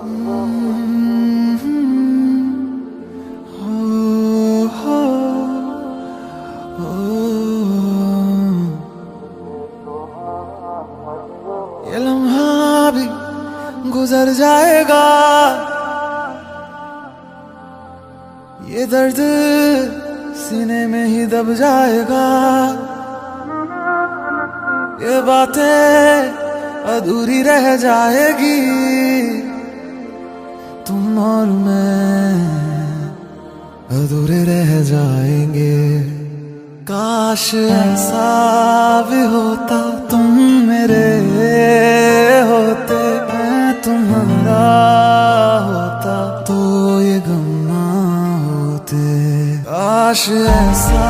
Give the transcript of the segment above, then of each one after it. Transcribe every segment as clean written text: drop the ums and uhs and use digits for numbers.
ये लम्हा भी गुजर जाएगा, ये दर्द सीने में ही दब जाएगा, ये बातें अधूरी रह जाएगी, तुम और मैं अधूरे रह जाएंगे। काश ऐसा भी होता तुम मेरे होते, मैं तुम्हारा होता तो ये गम ना होते। काश ऐसा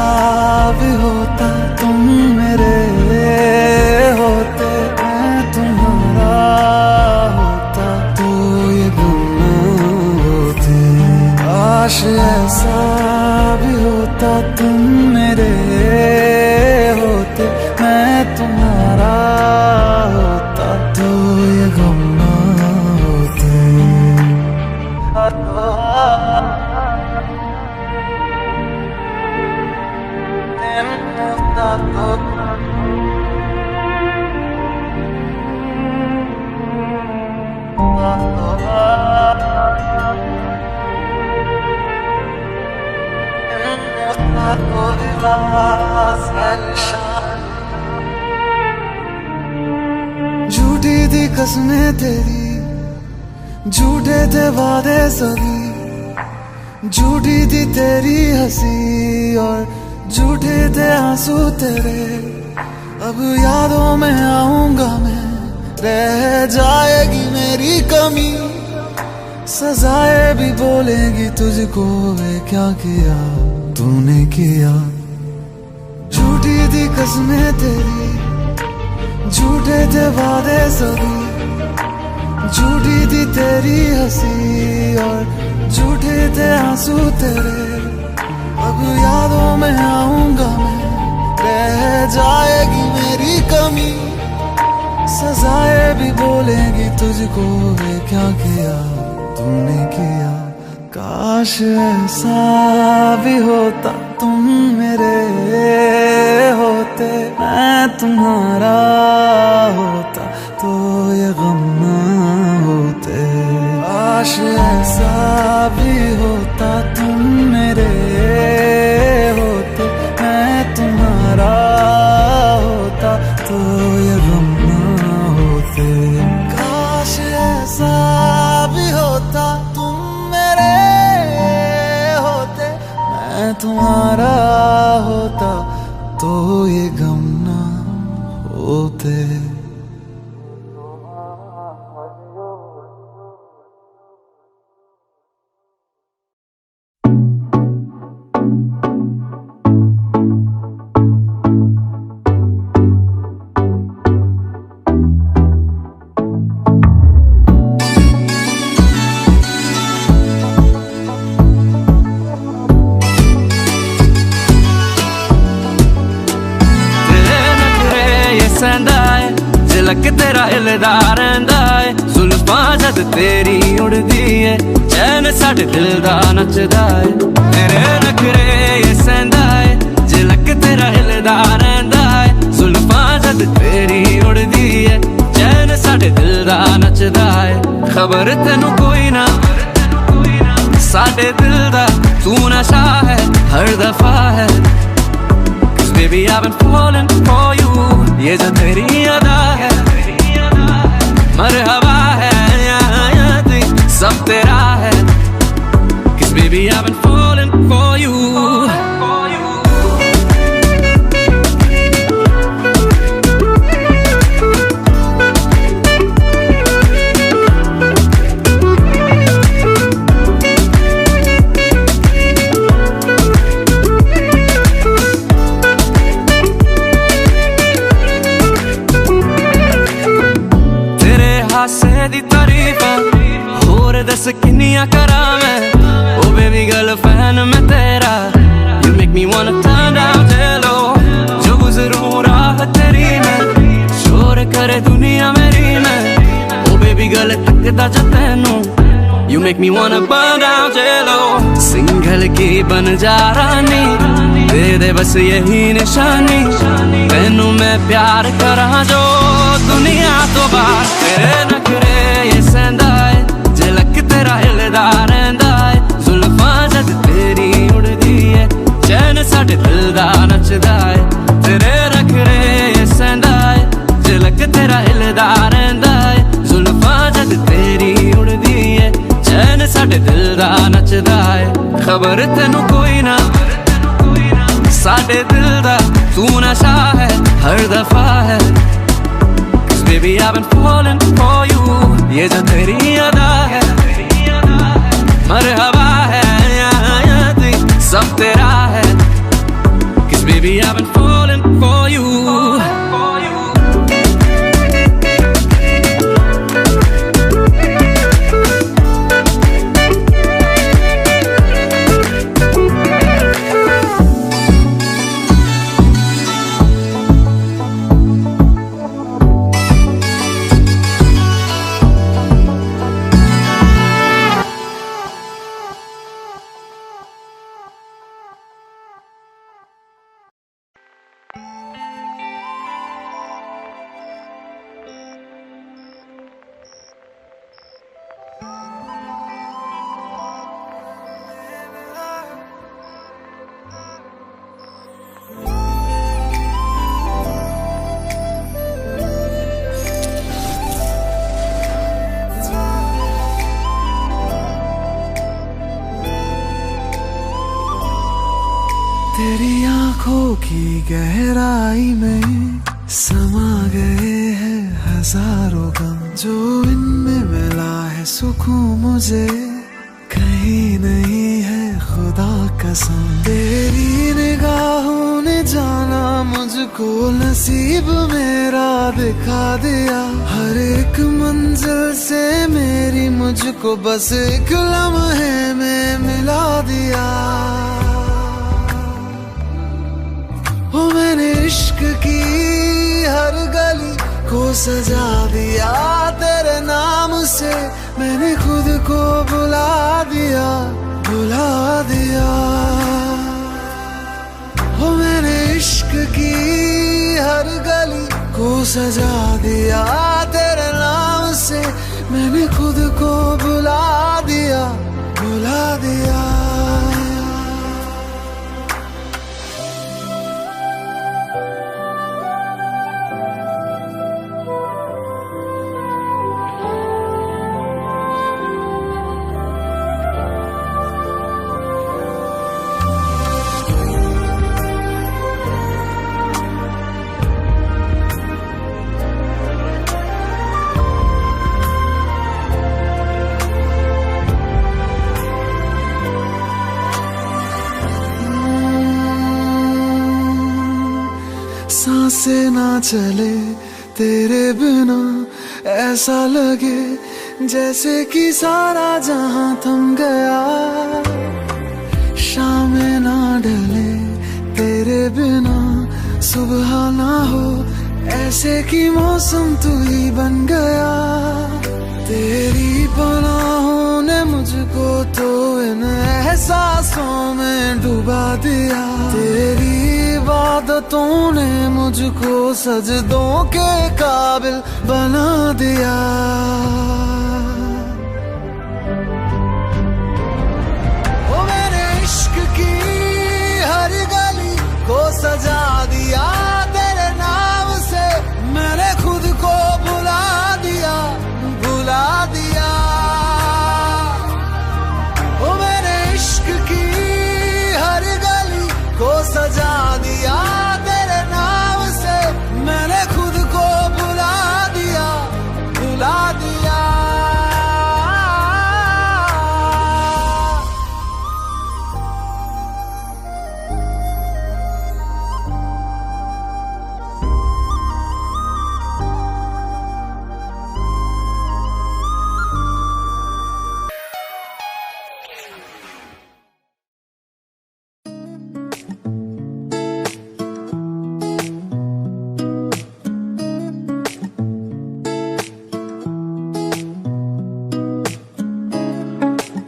भी होता तुम मेरे होते, मैं तुम्हारा होता तो ये गम ना होते। काश ऐसा भी होता तुम मेरे होते, मैं तुम्हारा होता तो ये गम ना होते। झूठी थी कसमें तेरी, झूठे थे वादे सभी, झूठी थी तेरी हंसी और झूठे थे आंसू तेरे। अब यादों में आऊंगा मैं, रह जाएगी मेरी कमी, सजाएं भी बोलेगी तुझको, वे क्या किया तूने किया। झूठी थी कसमें तेरी, झूठे थे वादे सभी, झूठी थी तेरी हंसी और झूठे थे आंसू तेरे। अब यादों में आऊंगा मैं, रह जाएगी मेरी कमी, सजाएं भी बोलेगी तुझको, वे क्या किया तूने किया। काश ऐसा भी होता तुम मेरे होते, मैं तुम्हारा होता तो ये गम ना होते। काश ऐसा भी होता तुम मेरे होते, मैं तुम्हारा होता तो ये गम ना होते। काश ऐसा भी होता तुम मेरे होते, मैं तुम्हारा होता तो ये गम ना होते। झलक तेरा हिलदा रहिंदा है, जुल्फां जद तेरी उड़दी है, चैन साडे दिल दा नचदा है। तेरे नखरे ये सहंदा है, झलक तेरा हिलदा रहिंदा है, जुल्फां जद तेरी उड़दी है, चैन साडे दिल दा नचदा है। खबर तेनू कोई ना साडे दिल दा, तू नशा है हर दफा है। Baby I've been falling for you, ये जो तेरी अदा है, मरहबा है या सब तेरा है। Cause baby I've been falling for you. दी तारीफ होर दस किन्नियां करा मैं, ओ बेबी गर्ल फैन मैं तेरा। You make me wanna turn down hello, जो गुजरूं राह तेरी में, शोर करे दुनिया मेरी में। ओ बेबी गर्ल तकदा जा तैनू, You make me wanna burn down जेलो Singhal की बन जा रानी दे दे बस यही निशानी तेनू मैं प्यार करा जो दुनिया तो बाहर तेरे नखरे ये सहंदा है झलक तेरा हिलदा रहिंदा है जुल्फां जद तेरी उड़दी है चैन साडे दिल दा नचदा है तेरे नखरे ये सहंदा है झलक तेरा हिलदा रहिंदा है जुल्फां जद तेरी उड़दी है चैन साडे दिल दा नचदा है खबर तेनू कोई ना साडे दिल दा तू नशा है हर दफा है Cause baby I've been falling for you ये जो तेरी अदा है मरहबा है सब तेरा है Cause baby I've been falling for you तेरी आंखों की गहराई में समा गए हैं हजारों गम जो इनमें मिला है सुकून मुझे कहीं नहीं है खुदा कसम तेरी निगाहों ने जाना मुझको नसीब मेरा दिखा दिया हर एक मंजिल से मेरी मुझको बस एक लम्हे में मिला दिया ओ मैंने इश्क की हर गली को सजा दिया तेरे नाम से मैंने खुद को बुला दिया ओ मैंने इश्क की हर गली को सजा दिया तेरे नाम से मैंने खुद को बुला दिया सांसें ना चले तेरे बिना ऐसा लगे जैसे कि सारा जहां थम गया शामें ना ढले तेरे बिना सुबह ना हो ऐसे कि मौसम तू ही बन गया तेरी पनाहों ने मुझको तो इन एहसासों में डुबा दिया तेरी इबादतों ने मुझको सजदों के काबिल बना दिया ओ मेरे इश्क की हर गली को सजा दिया तेरे नाम से मैंने खुद को बुला दिया ओ मेरे इश्क की हर गली को सजा दिया तेरे नाम से मैंने खुद को बुला दिया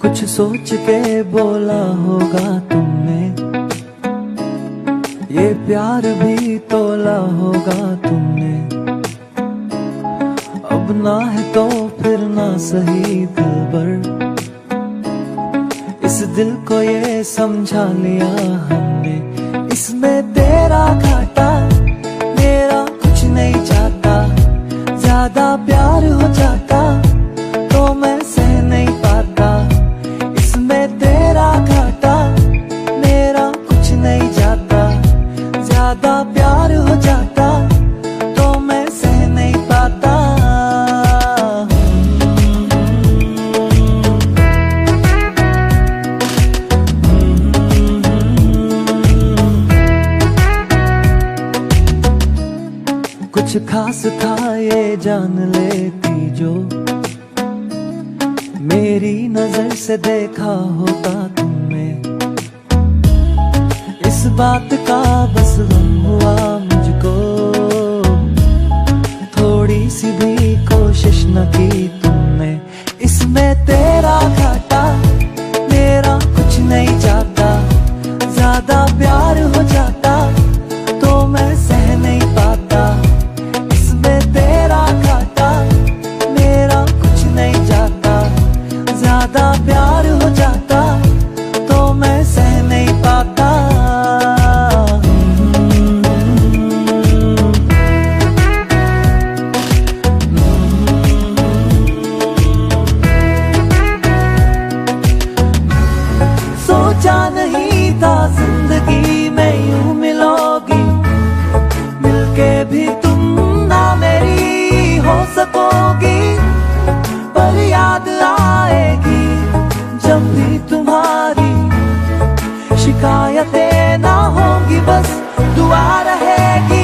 कुछ सोच के बोला होगा तुमने, ये प्यार भी तोला होगा तुमने। अब ना है तो फिर ना सही दिलबर, इस दिल को ये समझा लिया हमने। इसमें तेरा घाटा मेरा कुछ नहीं जाता, ज्यादा प्यार हो जाता तो मैं सह नहीं पाता। इसमें तेरा घाटा मेरा कुछ नहीं जाता, ज्यादा प्यार हो जाता तो मैं सह नहीं पाता। कुछ खास था ये जान लेती जो, मेरी नजर से देखा होता तुमने। इस बात का बस गम हुआ मुझको, थोड़ी सी भी कोशिश न की तुमने। इसमें तेरा घाटा मेरा कुछ नहीं जाता, ज्यादा प्यार हो जाता तो मैं सह नहीं पाता। इसमें तेरा घाटा मेरा कुछ नहीं जाता, ज्यादा प्यार हो जाता तो मैं सह नहीं पाता। सोचा नहीं था जिंदगी में यूं मिलोगी, मिलके भी तुम ना मेरी हो सकोगी। पर याद आएगी जब भी तुम्हारी, शिकायतें ना होंगी बस दुआ रहेगी।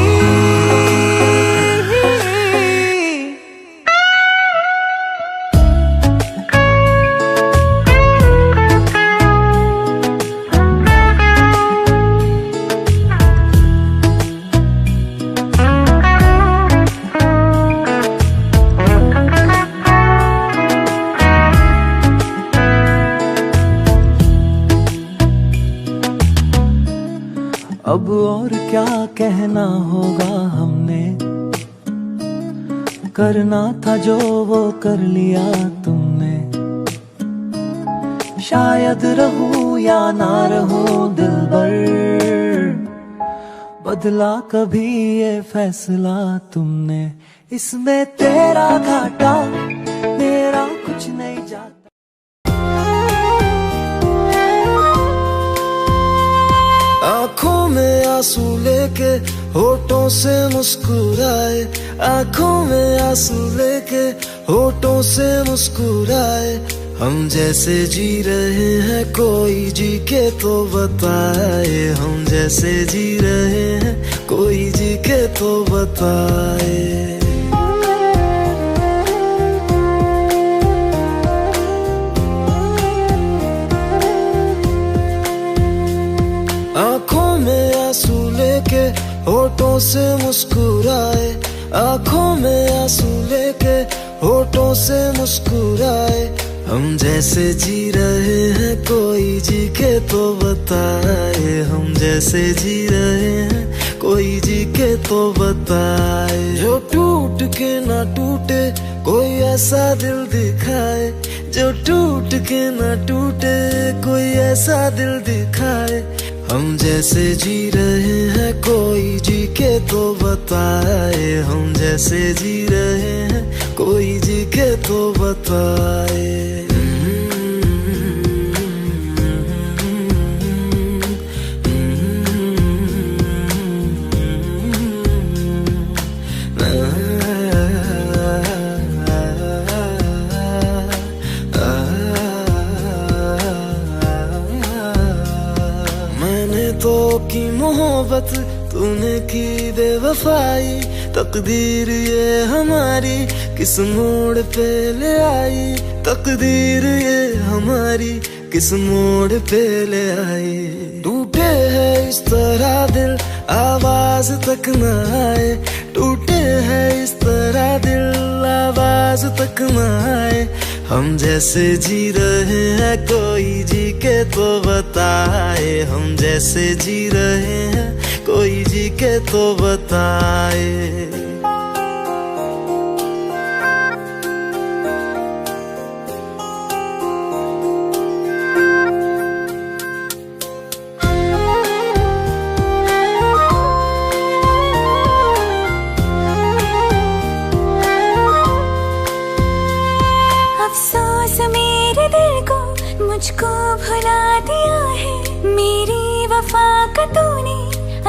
अब और क्या कहना होगा हमने, करना था जो वो कर लिया तुमने। शायद रहूं या ना रहूं दिलबर, बदला कभी ये फैसला तुमने। इसमें तेरा घाटा मेरा कुछ नहीं जाता। आँखों में आंसू लेके होठों से मुस्कुराए, आँखों में आंसू लेके होठों से मुस्कुराए। हम जैसे जी रहे हैं कोई जी के तो बताए, हम जैसे जी रहे हैं कोई जी के तो बताए। आँखों में आंसू लेके होठों से मुस्कुराए, आँखों में आंसू लेके होठों से मुस्कुराए। हम जैसे जी रहे हैं कोई जी के तो बताए, हम जैसे जी रहे हैं कोई जी के तो बताए। जो टूट के ना टूटे कोई ऐसा दिल दिखाए, जो टूट के ना टूटे कोई ऐसा दिल दिखाए। हम जैसे जी रहे हैं कोई जी के तो बताए, हम जैसे जी रहे हैं कोई जी के तो बताए। तो की मोहब्बत तूने की बेवफाई, तकदीर ये हमारी किस मोड़ पे ले आई, तकदीर ये हमारी किस मोड़ पे ले आई। टूटे है इस तरह दिल आवाज तक न आए, टूटे है इस तरह दिल आवाज तक न आए। हम जैसे जी रहे हैं कोई जी के तो बताए, हम जैसे जी रहे हैं कोई जी के तो बताए। अफसोस मेरे दिल को मुझको भुला दिया है, मेरी वफा का तूने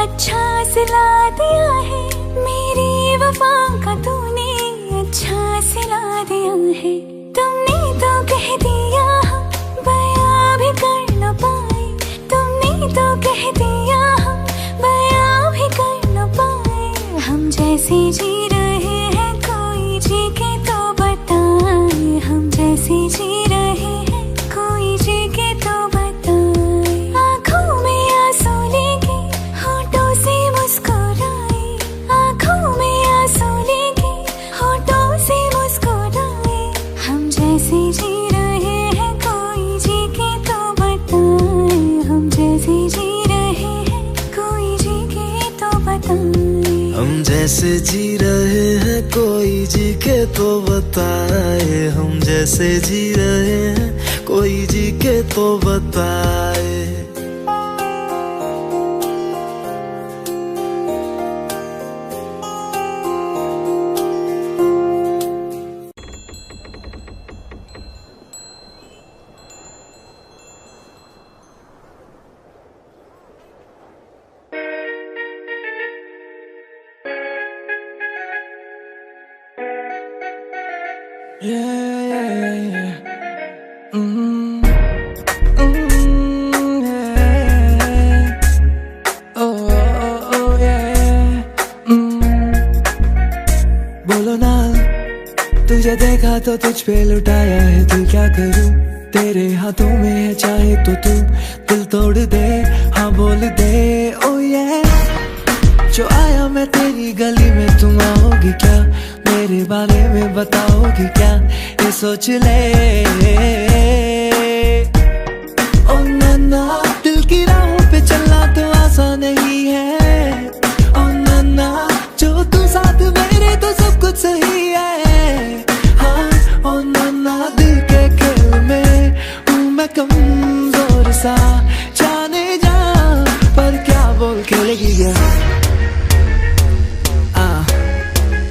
अच्छा सिला दिया है, मेरी वफा का तूने अच्छा सिला दिया है। तुमने तो कह दिया हम बयां भी कर न पाए, तुमने तो कह दिया हम बयां भी कर न पाए। हम जैसे जी रहे हैं कोई जी के तो बताए, हम जैसे जी रहे हैं कोई जी के तो बताए। आँखों में आंसू लेके होठों से मुस्कुराए, आँखों में आंसू लेके होठों से मुस्कुराए। हम जैसे जी रहे हैं कोई जी के तो बताए, हम जैसे जी रहे हैं कोई जी के तो बताए। हम जैसे जी रहे हैं कोई जी के तो बताए, हम जैसे जी रहे हैं कोई जी के तो बताए। बोलो ना, तुझे देखा तो तुझ पे लुटाया है दिल, क्या करूं तेरे हाथों में है, चाहे तो तू दिल तोड़ दे, हाँ बोल दे ओ ये। जो आया मैं तेरी गली में तुम आओगी क्या, मेरे बारे में बताओगी क्या, ये सोच ले। ओ नन्ना दिल की राहों पे चलना तो आसान नहीं है, ओ नन्ना जो तू साथ मेरे तो सब कुछ सही है। हाँ ओ नन्ना दिल के खेल में हूँ मैं कमजोर सा, जाने जा पर क्या बोल खेलेगी क्या।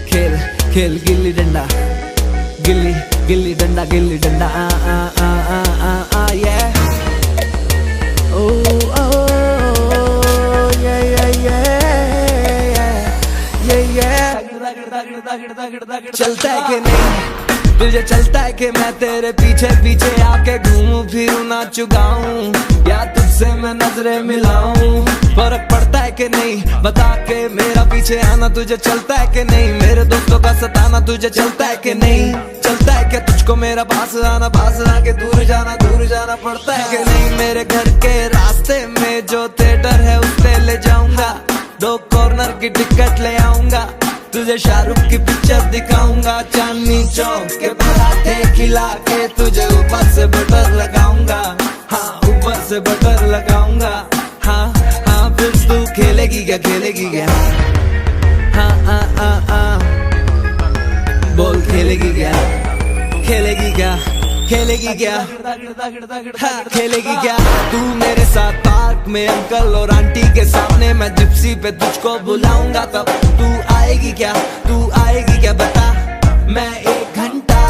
खेल खेल गिल्ली डंडा, गिल्ली गिल्ली डंडा, गिल्ली डंडा आ ये। ओ ये चलता है कि नहीं तुझे, चलता है कि मैं तेरे पीछे पीछे आके घूमूं फिरूं नाचूं गाऊं, या तुझसे मैं नजरें मिलाऊं। फर्क पड़ता है कि नहीं बता के मेरा पीछे आना तुझे चलता है कि नहीं, मेरे दोस्तों का सताना तुझे चलता है कि नहीं, चलता है कि तुझको मेरा पास आना, पास आके दूर जाना पड़ता है कि नहीं। मेरे घर के रास्ते में जो थिएटर है उस पे ले जाऊंगा, 2 कॉर्नर की टिकट ले आऊंगा, तुझे शाहरुख की पिक्चर दिखाऊंगा, चांदनी चौक के पराठे खिला के तुझे ऊपर से बटर लगाऊंगा, हाँ ऊपर से बटर लगाऊंगा। हाँ हाँ फिर तू खेलेगी क्या, खेलेगी क्या, हाँ बोल खेलेगी क्या, खेलेगी क्या, खेलेगी क्या, हाँ खेलेगी क्या। तू मेरे साथ पार्क में अंकल और आंटी के सामने, मैं जिप्सी पे तुझको बुलाऊंगा, तब तू आएगी क्या, तू आएगी क्या बता। मैं 1 घंटा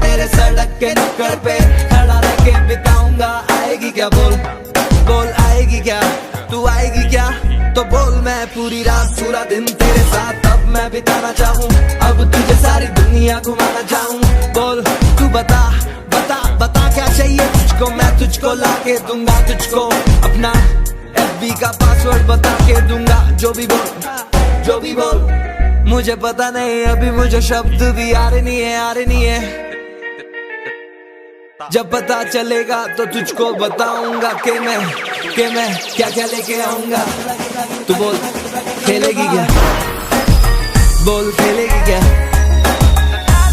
तेरे सड़क के नुक्कड़ पे खड़ा रह के बिताऊंगा, आएगी क्या बोल, बोल आएगी क्या, तू आएगी क्या तो बोल। मैं पूरी रात पूरा दिन तेरे साथ अब मैं बिताना चाहूँ, अब तुझे सारी दुनिया घुमाना चाहूँ, बोल तू बता बता बता क्या चाहिए तुझको, मैं तुझको ला के दूंगा, तुझको अपना FB का पासवर्ड बता के दूंगा। जो भी बोल मुझे पता नहीं, अभी मुझे शब्द भी आ रहे नहीं है, जब पता चलेगा तो तुझको बताऊंगा कि मैं क्या क्या लेके आऊंगा। तू बोल खेलेगी क्या, बोल खेलेगी क्या,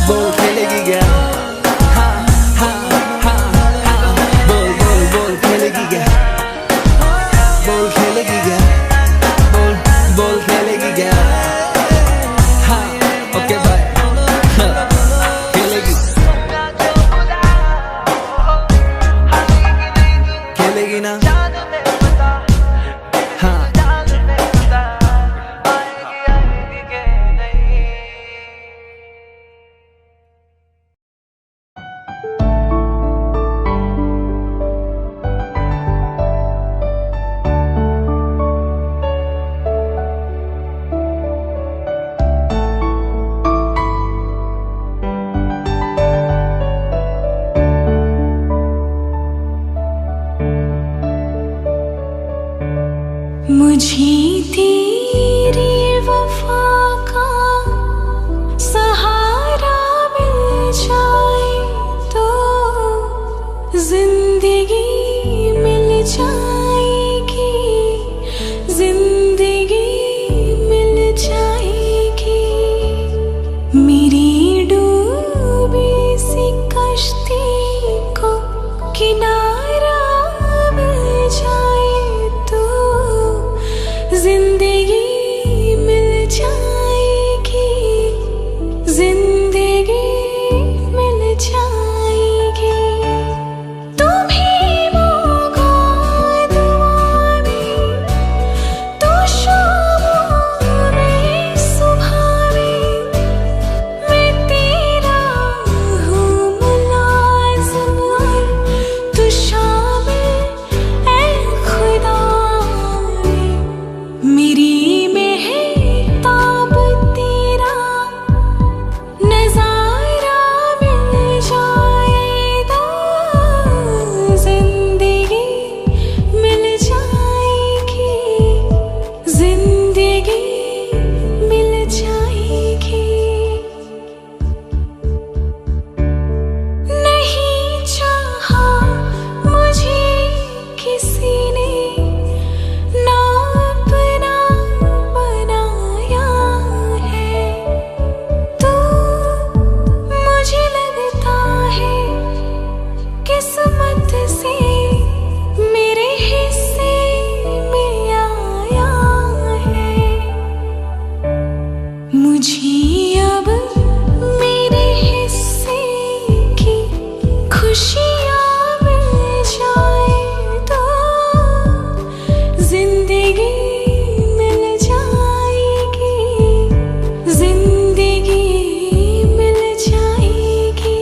बोल खेलेगी क्या, हाँ मुझे तेरी वफा का सहारा मिल जाए तो जिंदगी मिल जाएगी, जिंदगी मिल जाएगी। मेरी डूबी सी कश्ती को किनारा मिल जाए तो जिंदगी मिल जाएगी, जिंदगी मिल जाएगी। तुम्हें मौका दुआ में तो शामों में सुबह में मैं तेरा हूँ मुलाज़िम और तू शामिल ऐ खुदा में। मेरी मेहताब तेरा नज़ारा मिल जाए तो जिंदगी मिल जाएगी, जिंदगी मिल जाएगी। नहीं चाहा मुझे किसी ने ना अपना बनाया है तो मुझे लगता है किस्मत से मेरे हिस्से में आया है। मुझे अब मेरे हिस्से की खुशियाँ मिल जाए तो जिंदगी मिल जाएगी, जिंदगी मिल जाएगी।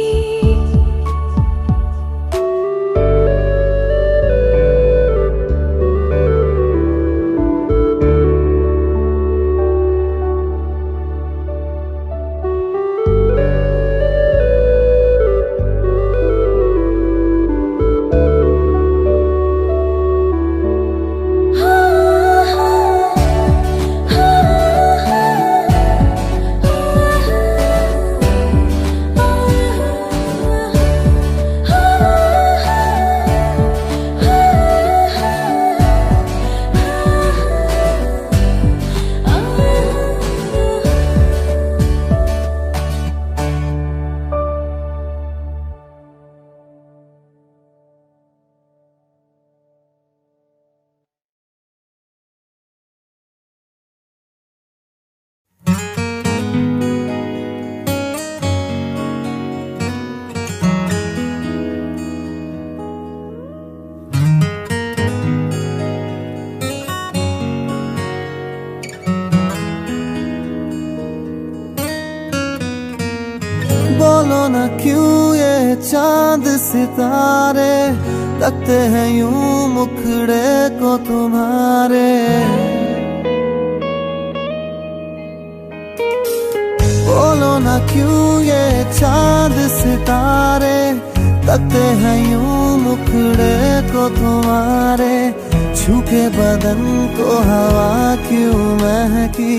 बोलो ना क्यों ये चांद सितारे तकते हैं यूं मुखड़े को तुम्हारे। बोलो ना क्यों ये चांद सितारे तकते हैं यूं मुखड़े को तुम्हारे। छू के बदन को हवा क्यों महकी,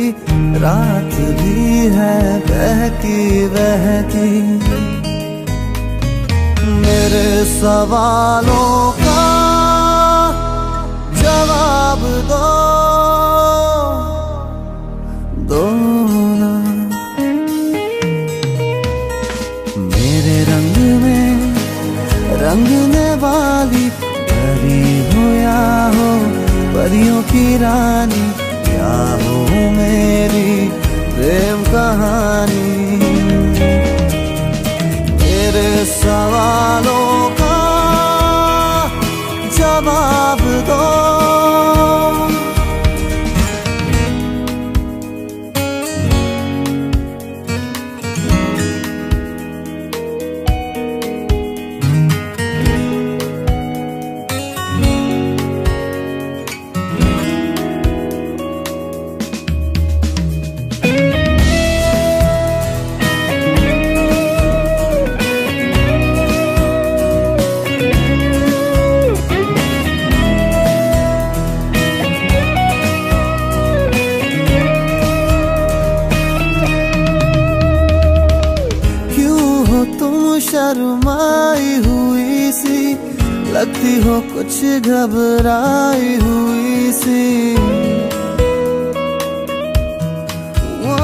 रात भी है बहकी बहकी। मेरे सवालों का जवाब दो ना। मेरे रंग में रंगने वाली परी हो या हो परियों की रानी, क्या हो मेरी प्रेम कहानी। मेरे सवालों का जवाब दो। शर्माई हुई सी, लगती हो कुछ घबराई हुई सी। वो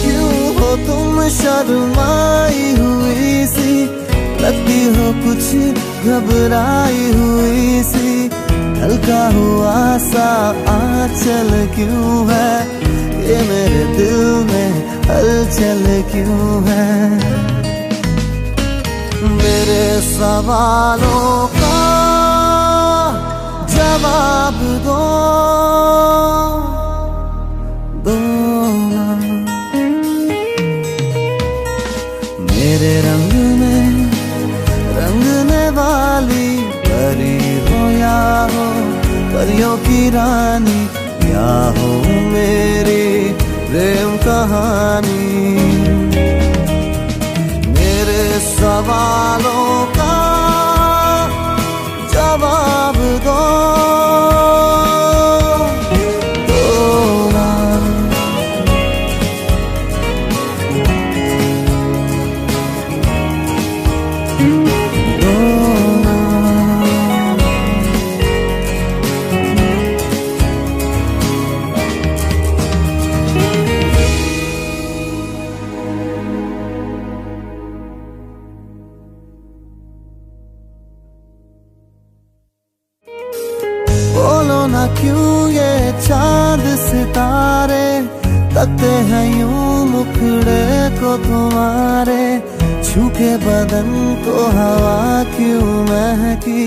क्यों हो तुम शर्माई हुई सी, लगती हो कुछ घबराई हुई सी। हल्का हुआ सा आंचल क्यों है, ये मेरे दिल में हलचल क्यों है। मेरे सवालों का जवाब दो ना। मेरे रंग में रंगने वाली परी हो या हो परियों की रानी, या हो मेरी प्रेम कहानी। मेरे सवालों का जवाब दो ना। बोलो ना क्यों ये चांद सितारे तकते हैं यूं मुखड़े को तुम्हारे। छू के बदन को हवा क्यों महकी,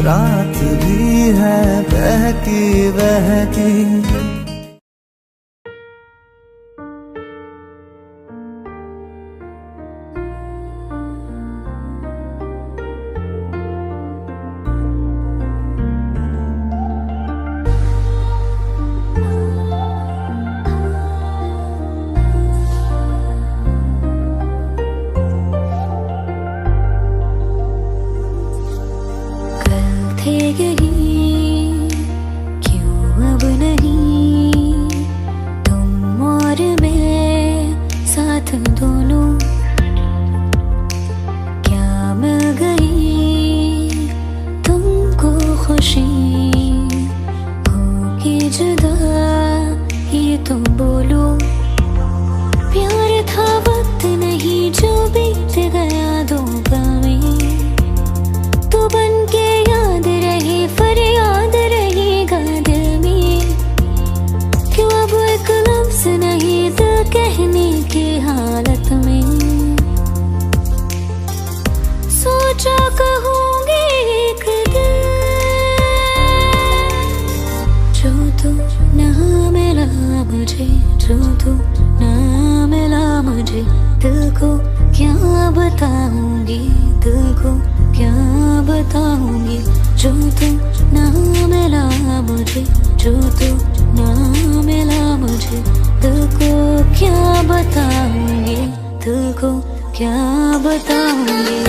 रात भी है बहकी बहकी। थे यही क्यों अब नहीं, तुम और मैं साथ दोनों। क्या मिल गई तुमको खुशी, होके जुदा ये तो बोलो। प्यार था वक्त नहीं जो बीत गया दो पल में, तो बन के याद रहे फरियाद रहेगा दिल में। क्यों अब एक लफ्ज़ नहीं दिल कहने की हालत में। सोचा कहूँगी एक दिन, जो तू ना मिला मुझे, जो तू ना मिला मुझे। दिल को क्या बताऊंगी, दिल को क्या बताऊंगी। जो तू ना मिला मुझे, जो तू ना मिला मुझे। दिल को क्या बताऊंगी, दिल को क्या बताऊंगी।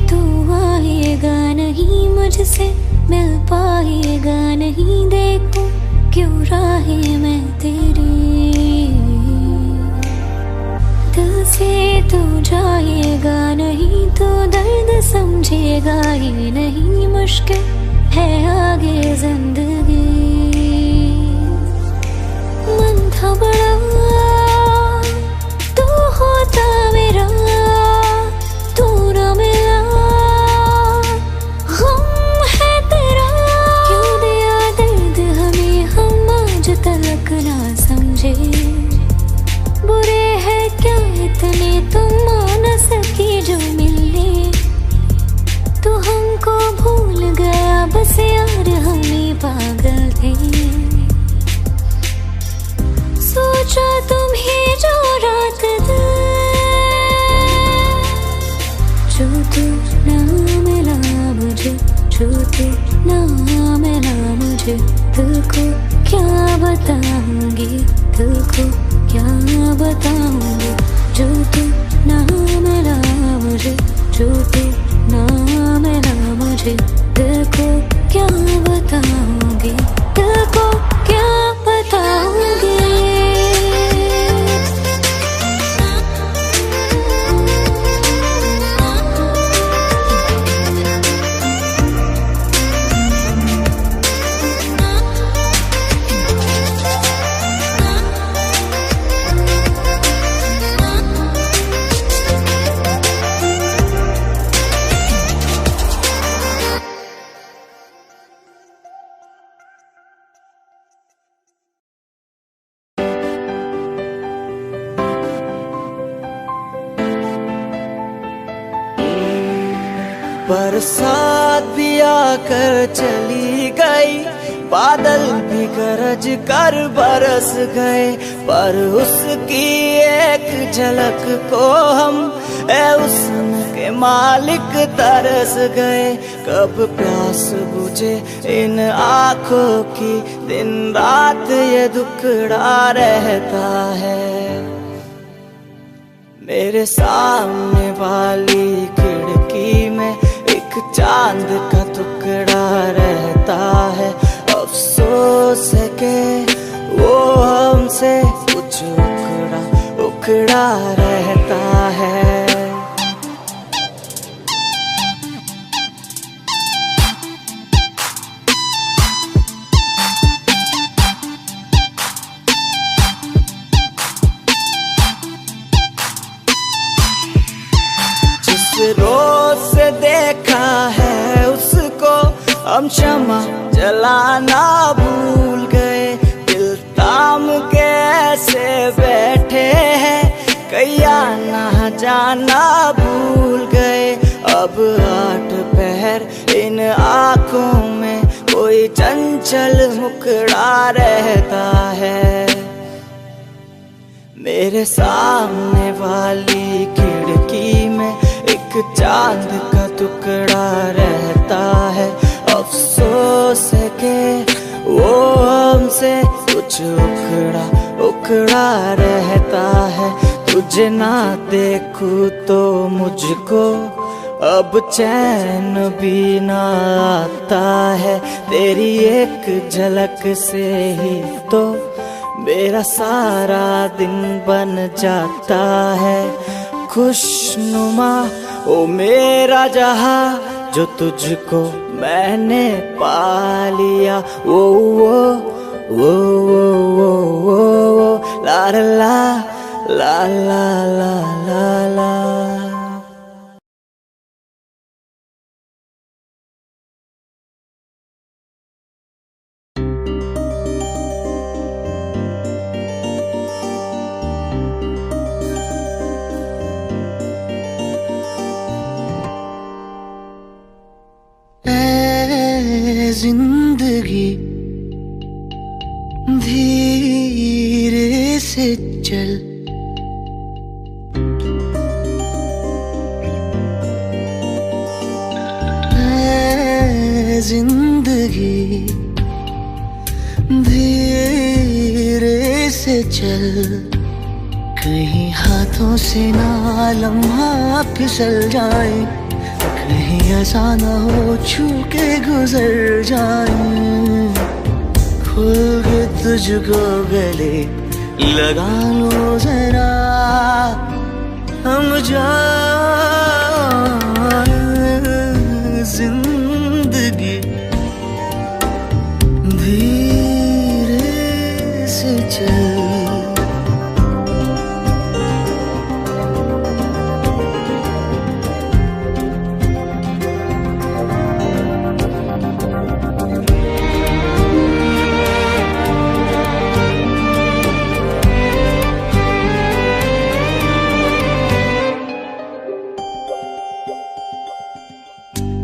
तू आएगा नहीं मुझसे, मिल पाएगा नहीं। देखो क्यों राहें मैं तेरी, दिल से तू जाएगा नहीं तो दर्द समझेगा ही नहीं। मुश्किल है आगे जिंदगी, मन था बड़ा तू होता मेरा, तू ना मिला गम है तेरा। क्यों दिया दर्द हमें हम आज तक ना समझे। बुरे है क्या इतने तुम आ न सकी जो मिलने, तो हमको भूल गया बस यार हमें पागल थे। सोचा तुम ही जो रात दिन, जो तू ना मिला मुझे, जो तू ना मिला मुझे। दिल को क्या बताऊंगी, दिल को क्या बताऊंगी, जो तू ना मिला मुझे, जो तू ना मिला मुझे। दिल को क्या बताऊंगी, दिल को क्या बताऊंगी। बरसात भी आकर चली गई, बादल भी गरज कर बरस गए, पर उसकी एक झलक को हम उसके मालिक तरस गए। कब प्यास बुझे इन आँखों की, दिन रात ये दुखड़ा रहता है। मेरे सामने वाली खिड़की में एक चांद का टुकड़ा रहता है। अफसोस है कि वो हमसे कुछ उखड़ा उखड़ा रहता है। रोज से देखा है उसको हम क्षमा जलाना भूल गए, दिल थाम के ऐसे बैठे हैं कैया ना जाना भूल गए। अब 8 पहर इन आँखों में कोई चंचल मुखड़ा रहता है। मेरे सामने वाली खिड़की में एक चांद का टुकड़ा रहता है। अफसोस है कि वो हमसे कुछ उखड़ा उखड़ा रहता है। तुझे ना देखूं तो मुझको अब चैन भी ना आता है। तेरी एक झलक से ही तो मेरा सारा दिन बन जाता है। खुशनुमा ओ मेरा जहां जो तुझको मैंने पा लिया। वो ला ला ला ला ला ला ला। जिंदगी धीरे से चल, जिंदगी धीरे से चल, कहीं हाथों से ना लम्हा फिसल जाए, कहीं ऐसा न हो छू के गुजर जाए। खुल के तुझको गले लगा लो जरा, हम जान जिंदगी धीरे से चल।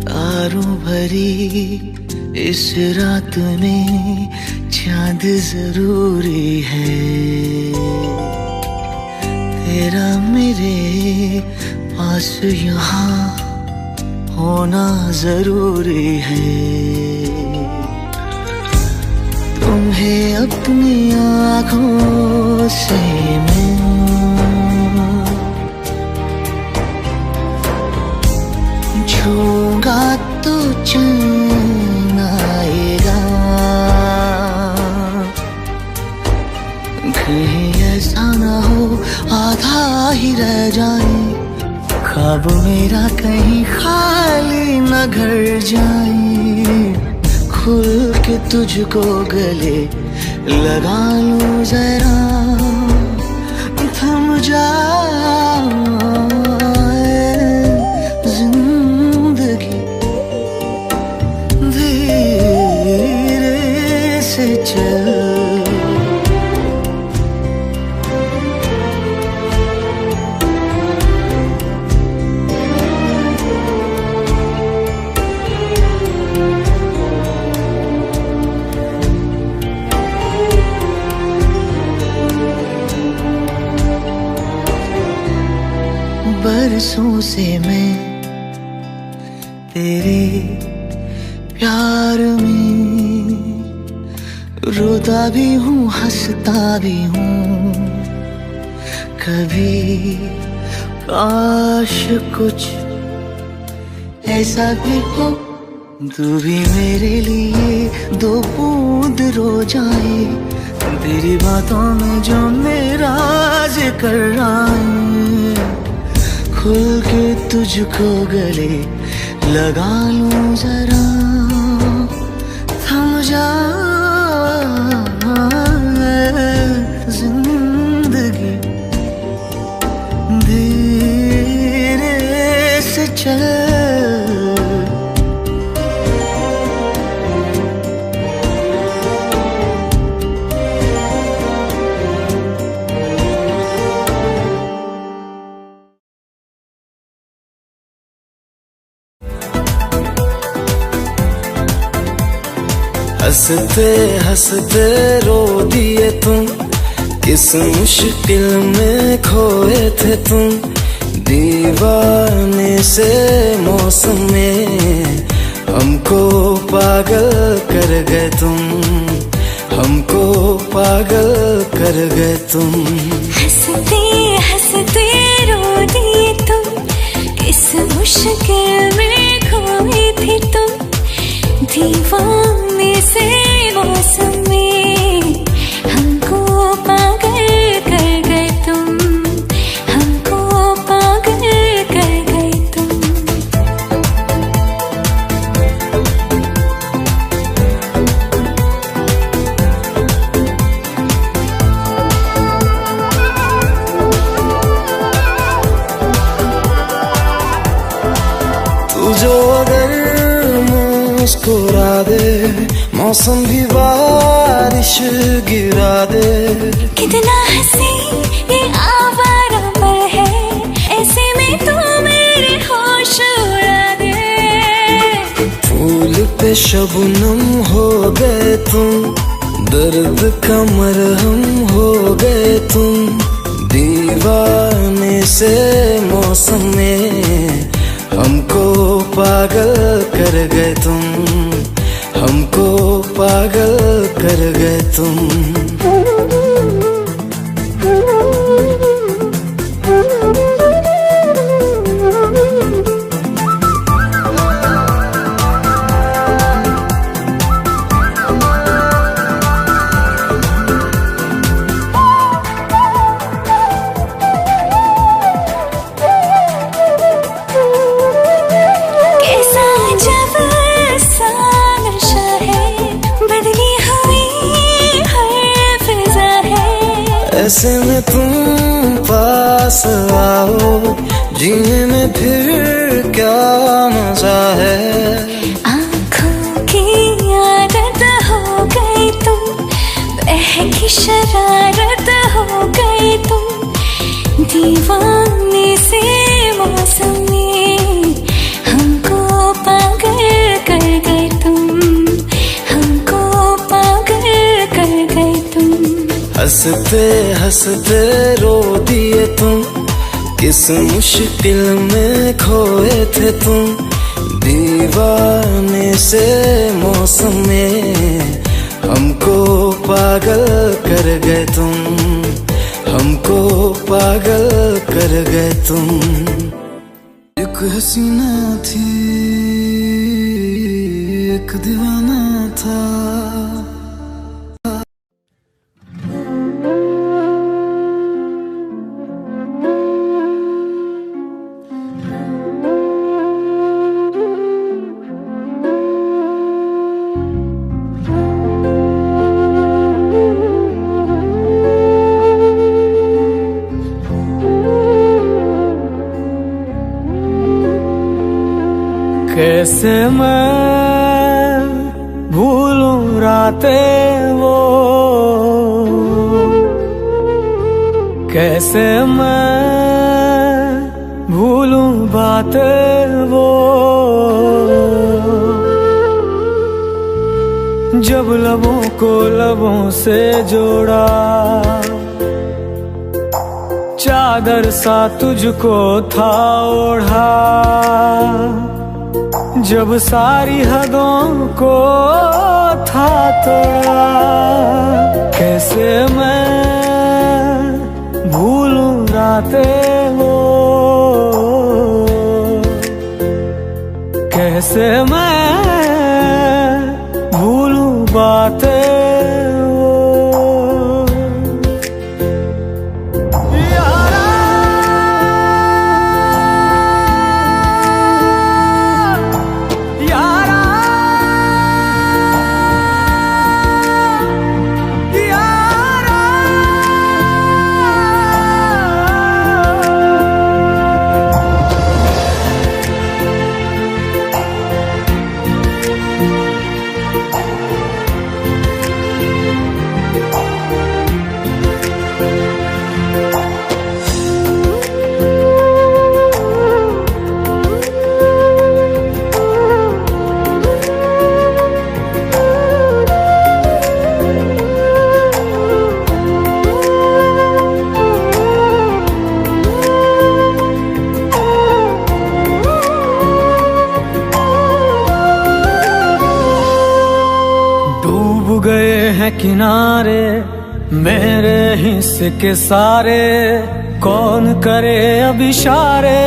तारों भरी इस रात में चांद जरूरी है, तेरा मेरे पास यहाँ होना जरूरी है। अपनी आँखों से मैं छूंगा तो चैन आएगा। कहीं ऐसा ना हो आधा ही रह जाए, ख्वाब मेरा कहीं खाली न घर जाए। खुल के तुझको गले लगा लूं जरा, थम जाए जिंदगी धीरे से चल। बरसों से मैं तेरे प्यार में रोता भी हूँ हंसता भी हूँ। कभी काश कुछ ऐसा भी हो, तू भी मेरे लिए दो बूंद रो जाए। तेरी बातों में जो मेरा जिक्र आए, खुल के तुझको गले लगा लूं जरा, थम जाए जिंदगी धीरे से चल। हंसते हंसते रो दिए तुम, किस मुश्किल में खोए थे तुम। दीवाने से मौसम में हमको पागल कर गए तुम, हमको पागल कर गए तुम। हंसते हंसते रो दिए तुम, किस मुश्किल में खोए थे तुम। दीवाने से मौसम में हमको पागल कर गए तुम, हमको पागल कर गए तुम। तू जो अगर मुस्कुरा दे, मौसम भी बारिश गिरा दे। कितना हंसी ये आवारा पल है, ऐसे में तू मेरे होश उड़ा दे। फूल पे शबनम हो गए तुम, दर्द का मरहम हो गए तुम। दीवाने से मौसम में हमको पागल कर गए तुम, हमको पागल कर गए तुम। ऐसे में तुम पास आओ, जीने में फिर क्या मजा है। आँखों की आदत हो गई तुम, बहकी शरारत हो गई तुम। दीवाने से मौसम में हमको पागल कर गए तुम, हमको पागल कर गए तुम। हंसते हंसते रो दिए तुम, किस मुश्किल में खोए थे तुम। दीवाने से मौसम में हमको पागल कर गए तुम, हमको पागल कर गए तुम। एक हसीना थी, एक दीवाना था। कैसे मैं भूलूं रातें वो, कैसे मैं भूलूं बातें वो, जब लबों को लबों से जोड़ा, चादर सा तुझको था ओढ़ा, जब सारी हदों को था तोड़ा। कैसे मैं भूलूं रातें वो, कैसे मैं भूलूं बातें वो। गए हैं किनारे मेरे हिस्से के सारे, कौन करे अब इशारे,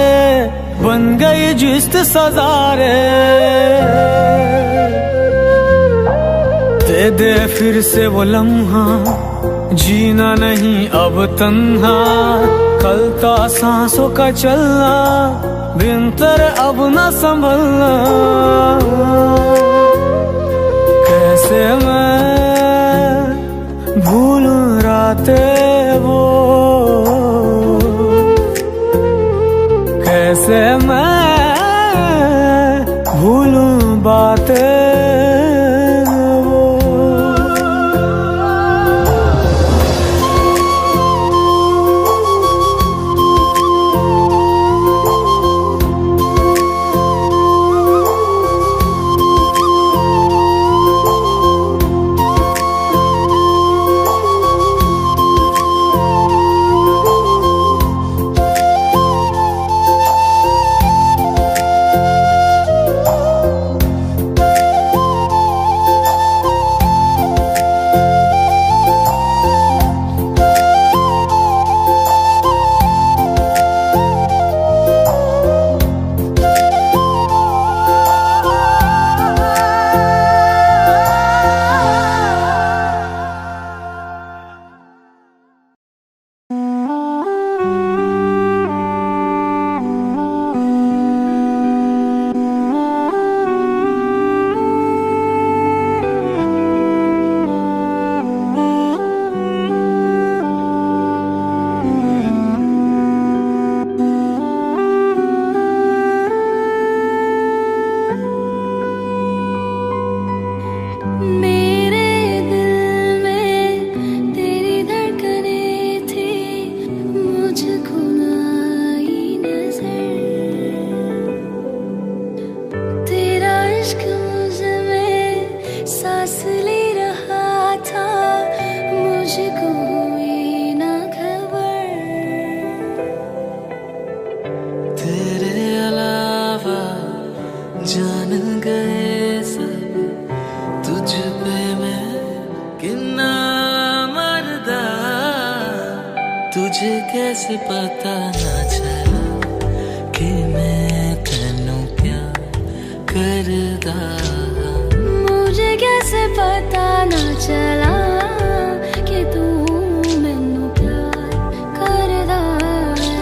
बन गई जिस्त सजारे। दे दे फिर से वो लम्हा, जीना नहीं अब तन्हा, खलता सांसों का चलना, बिन तेरे अब न संभलना। कैसे मैं भूलूं रातें वो, कैसे मैं भूलूं बातें वो। तुझे कैसे पता ना चला कि मैं तेनू प्यार करदा। मुझे कैसे पता ना चला कि तू मैनू प्यार करदा है।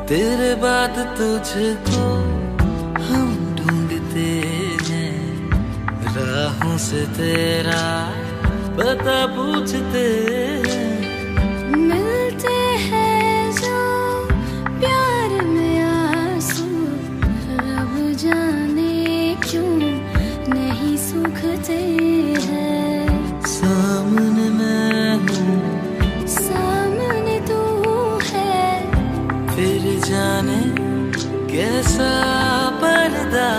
तेरे बाद तुझको हम ढूंढते हैं, राहों से तेरा पता पूछते हैं। मिलते हैं जो प्यार में आंसू, रब जाने क्यों नहीं सूखते हैं। सामने मैं हूँ, सामने तू है, फिर जाने कैसा पर्दा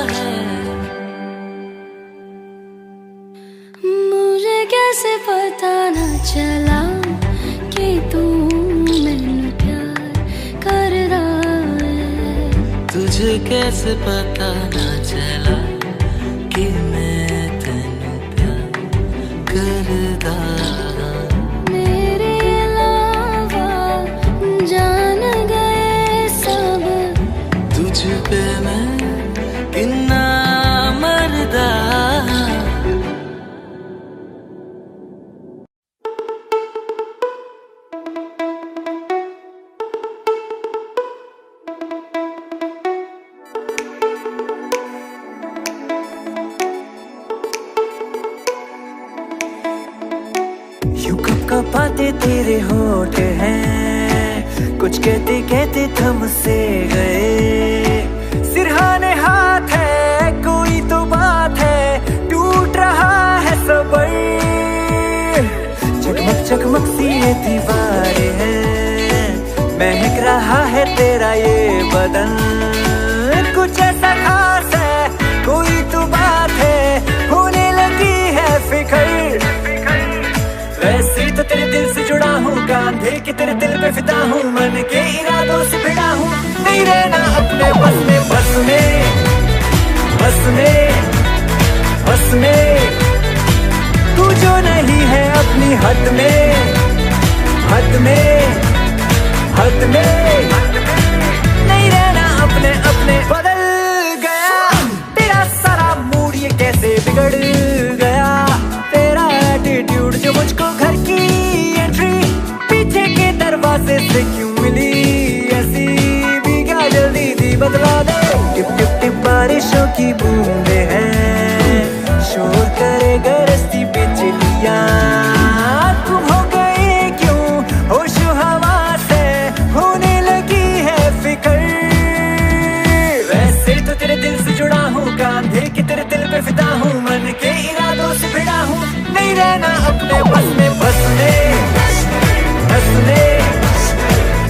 है। मुझे कैसे पता ना चला कि तू मैनू प्यार करदा है। तुझे कैसे पता ना चला कि मैं तेनू प्यार करदा। मेरे अलावा जान गए सब, तुझ पे मैं किन्ना मरदा। यूं कपकपाते तेरे होठ हैं, कुछ कहते कहते थम से गए। सिरहाने हाथ है, कोई तो बात है, टूट रहा है सबर। चकमक चकमक सी ये दीवारें हैं, महक रहा है तेरा ये बदन। कुछ ऐसा खास है, कोई तो बात है, होने लगी है फिक्र। वैसे तो तेरे दिल से जुड़ा हूँ, कांधे के तेरे दिल पे फिदा हूँ, मन के इरादों से भिड़ा हूँ। नहीं रहना अपने बस में, बस में, बस में, बस में। तू जो नहीं है अपनी हद में, हद में, हद में। नहीं रहना अपने अपने। बदल गया तेरा सारा मूड, ये कैसे बिगड़ गया तेरा एटीट्यूड। जो मुझको घर की एंट्री पीछे के दरवाजे से क्यों मिली ऐसी भी, क्या जल्दी थी बदला दे। टिप टिप टिप बारिशों की बूंदे हैं, शोर करे गरजती बिजलियां। तुम हो गए क्यों होश हवा से, होने लगी है फिक्र। वैसे तो तेरे दिल से जुड़ा हूँ, कांधे के तेरे दिल पे फिदा हूँ, मन के इरादों से भिड़ा हूँ। नहीं रहना अपने बस में, बस में, बस में,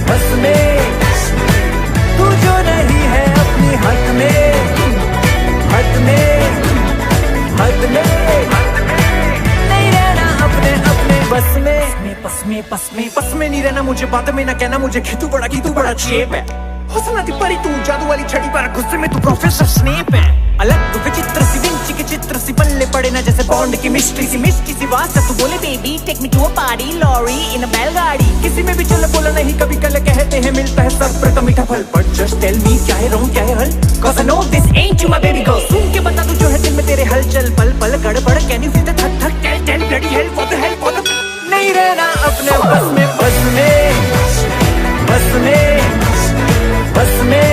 बस में। तू जो नहीं है अपनी हद में, हद में, हद में। नहीं रहना अपने अपने बस में, बस में, बस में, बस में नहीं रहना। मुझे बात में ना कहना, मुझे खीतू बड़ा चेप है। हुस्न की परी तू, जादू वाली छड़ी पर गुस्से में तू प्रोफेसर स्नेप है। अलग तू विचित्र सी, विंची के चित्र सी, पल्ले पड़े ना जैसे बॉन्ड की मिस्ट्री सी, मिस्ट्री सी बात से तू बोले baby take me to a party, lorry in a बैलगाड़ी। किसी में भी चल बोला नहीं कभी कल, कहते हैं मिलता है सब्र का मीठा फल। बट जस्ट टेल मी क्या है रॉन्ग क्या है हल, cause I know this ain't you my baby girl। सुन के बता तू जो है दिल में तेरे हलचल, पल पल गड़बड़, कैन यू फील द थक थक, tell tell bloody hell, what the hell, what the. नहीं रहना अपने बस में, बस में, बस में, बस में।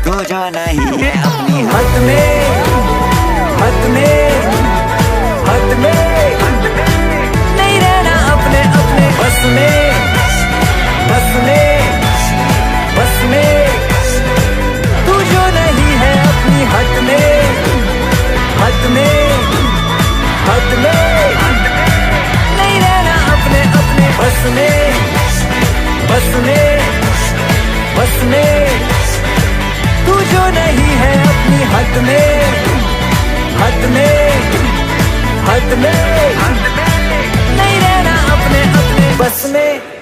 तू जो नहीं है अपनी हद में, हद में, हद में। नहीं रहना अपने अपने बस में, बस में, बस में। तू जो नहीं है अपनी हद में, हद में, हद में। नहीं रहना अपने अपने बस में, बस में, बस में। तू जो नहीं है अपनी हद में, हद में, हद में। बस में।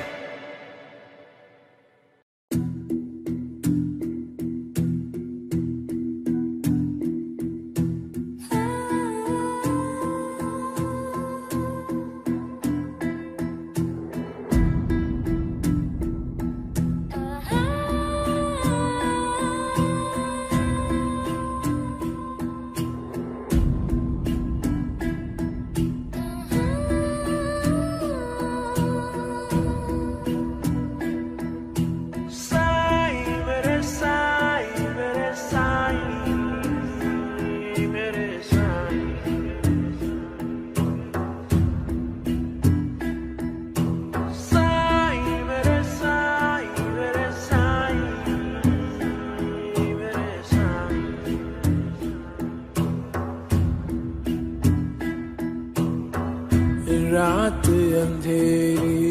रात अंधेरी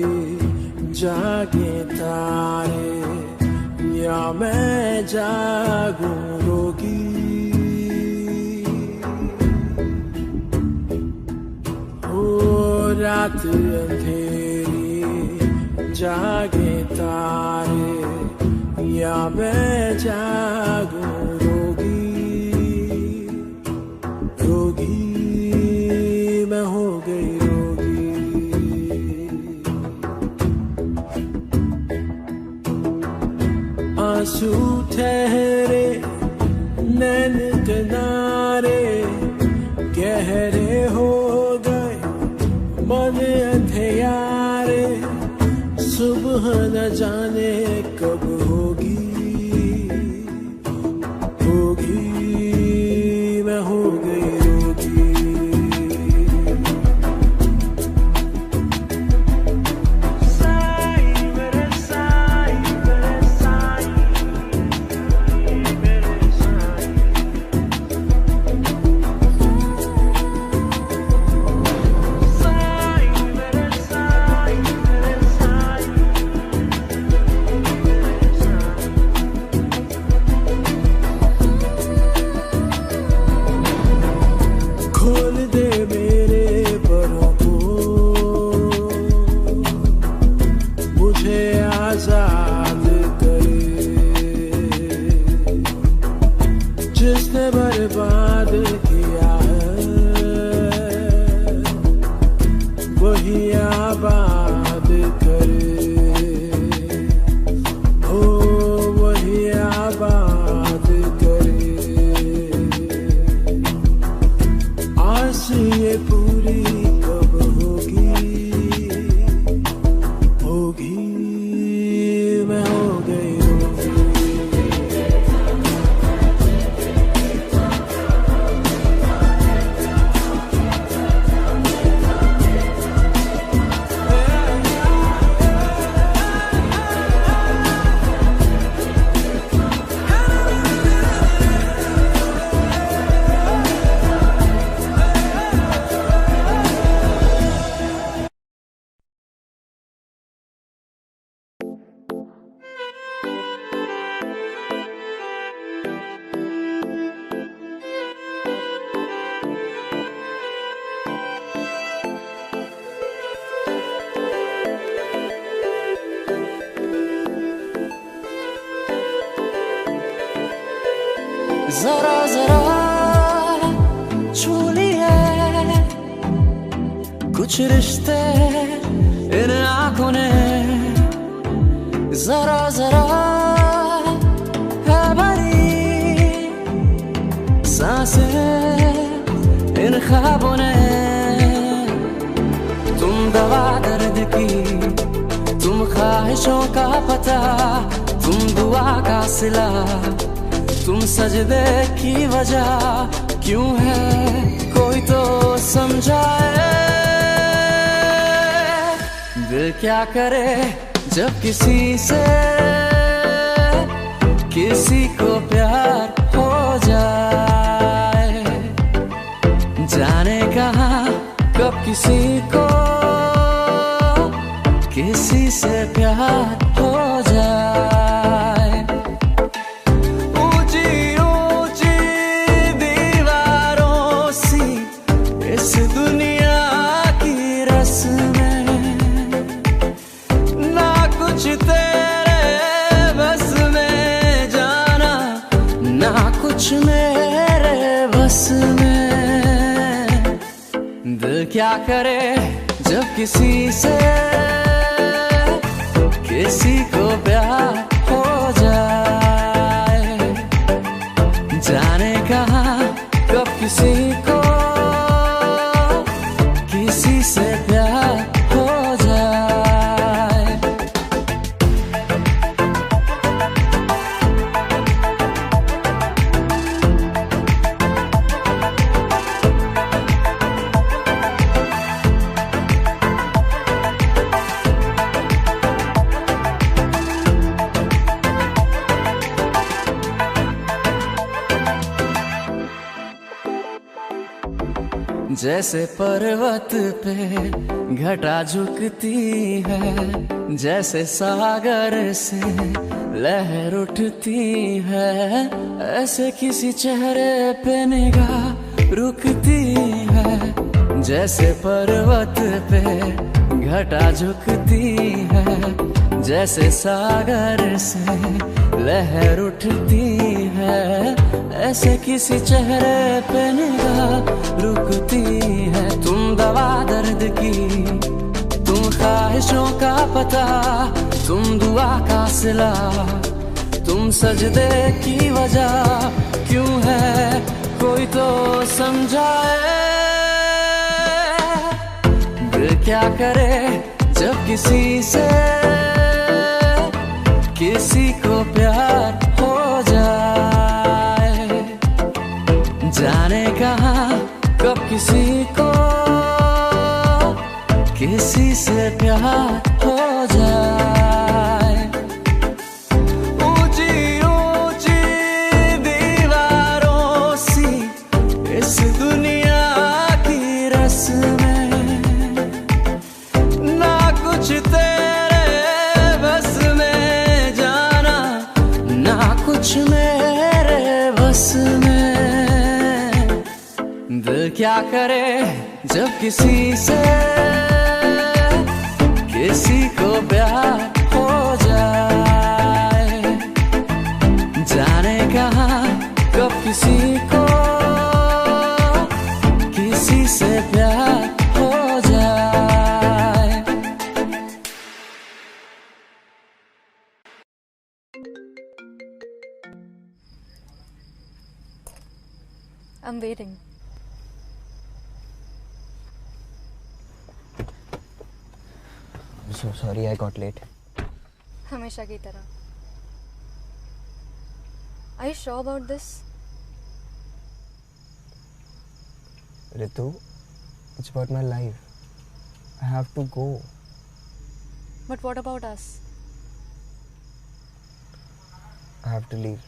जागे तारे या मैं जागूं रोगी। ओ रात अंधेरी जागे तारे या मैं जागूं रोगी। रोगी मैं हो गई आंसू ठहरे नैन किनारे गहरे हो गए मन अंधियारे। सुबह न जाने कब होगी होगी मैं हो गई रोगी। जिसने बर्बाद किया है वही आबाद करे। ओ वही आबाद करे। आस ये पूरी कब होगी होगी मैं हो गई जरा जरा छू लिए कुछ रिश्ते इन आंखों ने। जरा जरा है भरी सांसें इन ख्वाबों ने। तुम दवा दर्द की तुम ख्वाहिशों का पता तुम दुआ का सिला तुम सजदे की वजह क्यों है कोई तो समझाए। दिल क्या करे जब किसी से किसी को प्यार हो जाए। जाने कहाँ कब किसी को किसी से प्यार हो जाए। दिल क्या करे जब किसी से किसी को प्यार हो जाए, जाने कहाँ कब किसी को किसी से प्यार हो जाए। जैसे पर्वत पे घटा झुकती है, जैसे सागर से लहर उठती है, ऐसे किसी चेहरे पे निगाह रुकती है। जैसे पर्वत पे घटा झुकती है, जैसे सागर से लहर उठती है, ऐसे किसी चेहरे पे निगाह रुकती है। तुम दवा दर्द की, तुम ख्वाहिशों का पता, तुम दुआ का सिला, तुम सजदे की वजह क्यों है कोई तो समझाए। दिल क्या करे जब किसी से किसी को प्यार हो जाए, जाने कहाँ कब किसी को किसी से प्यार हो जाए। ऊंची ऊंची दीवारों सी इस दुनिया की रस्में, ना कुछ तेरे बस में जाना, ना कुछ मेरे बस में। दिल क्या करे जब किसी से किसी को प्यार हो जाए, जाने कहाँ कब किसी को किसी से प्यार हो जाए। I'm waiting. I'm so sorry I got late. हमेशा की तरह. Are you sure about this? Ritu, it's about my life. I have to go. But what about us? I have to leave.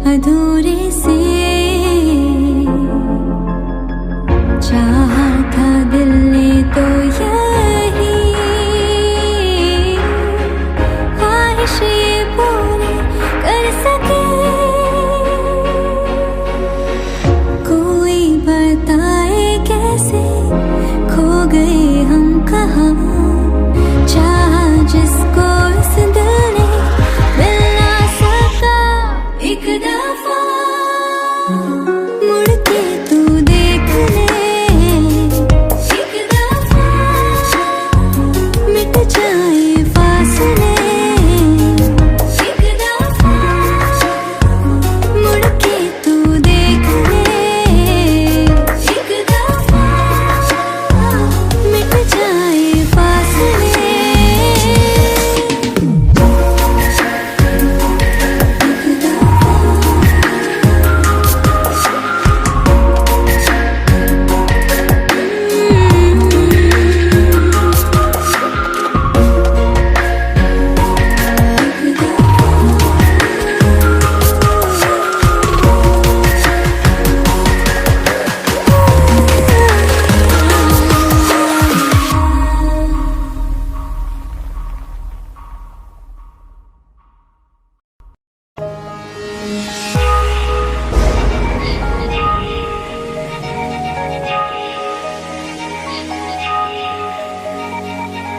अधूरे से चाहा था दिल ने तो यही ख्वाहिश ये पूरी कर सके। कोई बताए कैसे खो गए हम कहाँ, चाहा जिसको इस दिल ने मिल ना सका। एक दफा मुड़ के तू देख ले, एक दफा मिट जाए फासले। एक दफा मुड़ के तू देख ले, एक दफा मिट जाए फासले।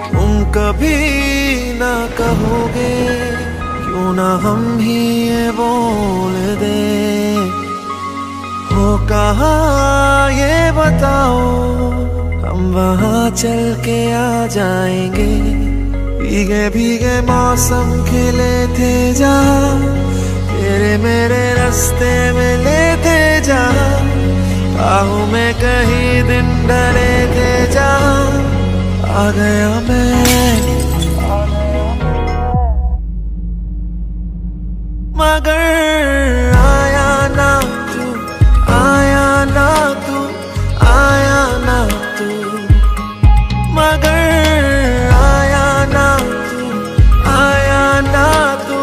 तुम कभी ना कहोगे क्यों ना हम ही ये बोल दे, हो कहाँ ये बताओ, हम वहाँ चल के आ जाएंगे। भीगे भीगे मौसम खिले थे जहाँ, तेरे मेरे रास्ते में लेते जा। बाहों में कहीं दिन डले थे जहाँ, आ गया मैं मगर आया ना तू, आया ना तू, आया ना तू, मगर आया ना तू, आया ना तू,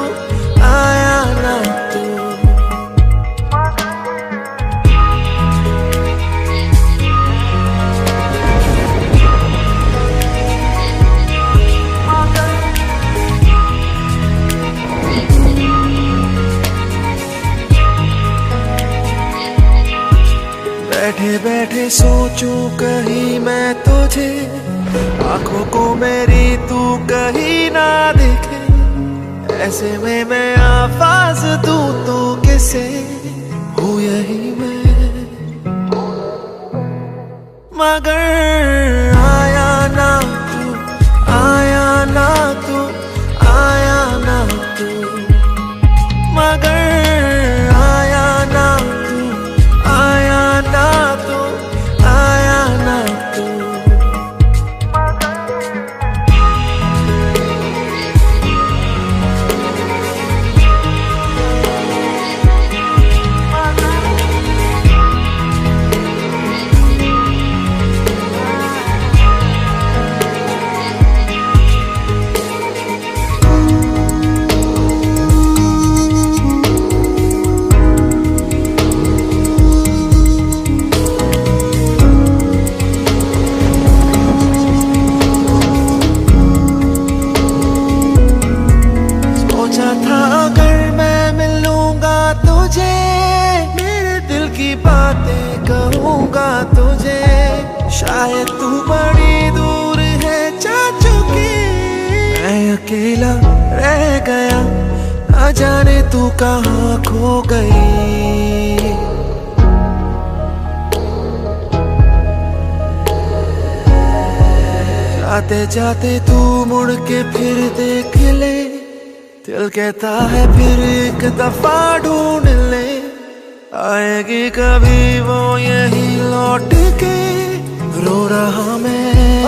आया ना तू। बैठे बैठे सोचूं कहीं मैं तुझे, आंखों को मेरी तू कहीं ना दिखे। ऐसे में मैं आवाज दूं तो किसे, हूँ यही मैं मगर आया ना तू, आया ना तू, आया ना तू, मगर आया ना तू, आया ना तू, आया ना तू। सोचा था अगर मैं मिलूंगा तुझे, मेरे दिल की बातें कहूंगा तुझे। शायद तू बड़ी दूर है जा चुकी, मैं अकेला रह गया, न जाने तू कहाँ खो गई। जाते जाते तू मुड़ के फिर देख ले, दिल कहता है फिर एक दफा ढूंढ ले। आएगी कभी वो यही लौट के, रो रहा मैं